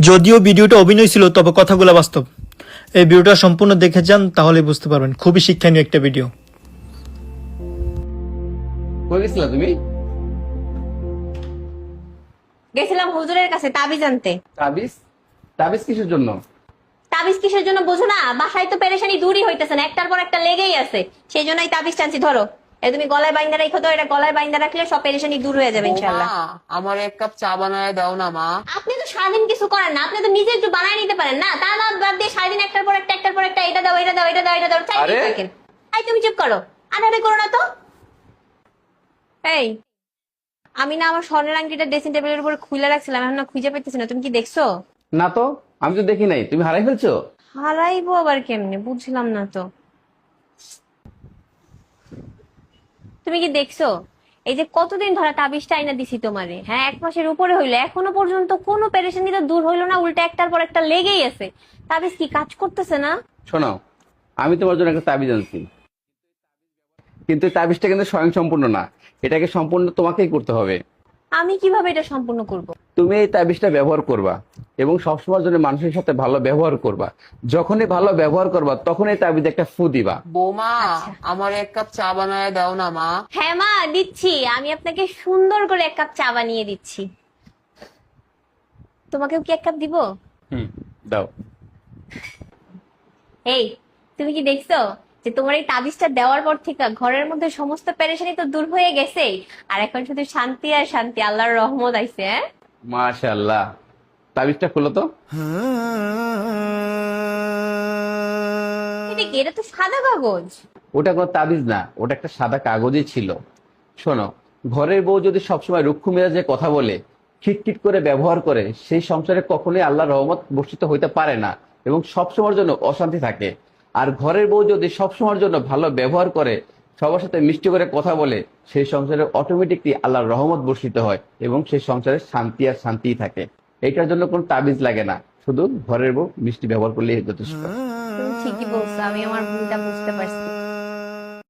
যদিও ভিডিওটা অভিনয় ছিল, তবে কথাগুলো বাস্তব। এই ভিডিওটা সম্পূর্ণ দেখে যান, তাহলে বুঝতে পারবেন। খুবই শিক্ষণীয় একটা ভিডিও। কই গেছিলা তুমি? গেছিলাম হুজুরের কাছে তাবিজ আনতে। তাবিজ? তাবিজ কিসের জন্য? তাবিজ কিসের জন্য বুঝো না? বাসায় তো পেরেশানি দূরই হইতেছে না, একটার পর একটা লেগেই আছে। সেই জন্যই তাবিজ টানছি। ধরো, তুমি গলায় বাইন্দা রাখো তো, এটা গলায় বাইন্দা রাখলে সব পেরেশানি দূর হয়ে যাবে ইনশাআল্লাহ। মা, আমার এক কাপ চা বানায় দাও না মা। আপনি তো সারাদিন কিছু করেন না, আপনি তো নিজে একটু বানায় নিতে পারেন না? তা না, বাদ দিয়ে সারাদিন একটার পর একটা এটা দাও, এটা দাও, এটা দাও, এটা দাও, চাইতেই থাকেন। এই তুমি চুপ করো, আরে করো না তো। এই, আমি না আমার স্বর্ণের আংটিটা ড্রেসিং টেবিলের উপর খুলে রাখছিলাম, এখন না খুঁজে পেতেছি না। তুমি কি দেখছো? না তো, আমি তো দেখি নাই। তুমি হারাই ফেলছো? হারাইবো আবার কেমনে, বুঝলাম না তো। তুমি কি দেখছো? এই যে কতদিন ধরে তাবিজটা আইনা দিছি তোমারে, হ্যাঁ 1 মাসের উপরে হইলো, এখনো পর্যন্ত কোনো পেরেশানি তো দূর হইলো না, উল্টা একটার পর একটা লেগেই আছে। তাবিজ কি কাজ করতেছে না? শোনো, আমি তোমার জন্য একটা তাবিজ আনছি, কিন্তু এই তাবিজটা কিন্তু স্বয়ংসম্পূর্ণ না। এটাকে সম্পূর্ণ তোমাকেই করতে হবে। আমি কিভাবে এটা সম্পূর্ণ করব? তুমি এই তাবিজটা ব্যবহার করবা এবং সবসময়ের জন্য মানুষের সাথে ভালো ব্যবহার করবা। যখনই ভালো ব্যবহার করবা, তখন এই তাবিজে একটা ফু দিবা। বৌমা, আমার এক কাপ চা বানায় দাও না মা। হ্যাঁ মা, দিচ্ছি। আমি আপনাকে সুন্দর করে 1 কাপ চা বানিয়ে দিচ্ছি। তোমাকেও কি 1 কাপ দিব? দাও। এই, তুমি কি দেখছো যে তোমার এই তাবিজটা দেওয়ার পর থেকে ঘরের মধ্যে সমস্ত পেরেশানি তো দূর হয়ে গেছে, আর এখন শুধু শান্তি আর শান্তি, আল্লাহর রহমত আইছে। হ্যাঁ, মাশাআল্লাহ। তাবিজটা খুলো তো। এটা কি? এটা তো সাদা কাগজ। ওটা কোনো তাবিজ না, ওটা একটা সাদা কাগজই ছিল। শোনো, ঘরের বউ যদি সবসময় রুক্ষ মেজাজে কথা বলে, খিটখিট করে ব্যবহার করে, সেই সংসারে কখনোই আল্লাহর রহমত বর্ষিত হইতে পারে না এবং সবসময়ের জন্য অশান্তি থাকে। আর ঘরের বউ যদি সবসময়ের জন্য ভালো ব্যবহার করে, সবার সাথে মিষ্টি করে কথা বলে, সেই সংসারে অটোমেটিকলি আল্লাহর রহমত বর্ষিত হয় এবং সেই সংসারে শান্তি আর শান্তিই থাকে। এটার জন্য কোনো তাবিজ লাগে না, শুধু ঘরের বউ মিষ্টি ব্যবহার করলেই যথেষ্ট। তুমি ঠিকই বলছো, আমি আমার ভুলটা বুঝতে পারছি।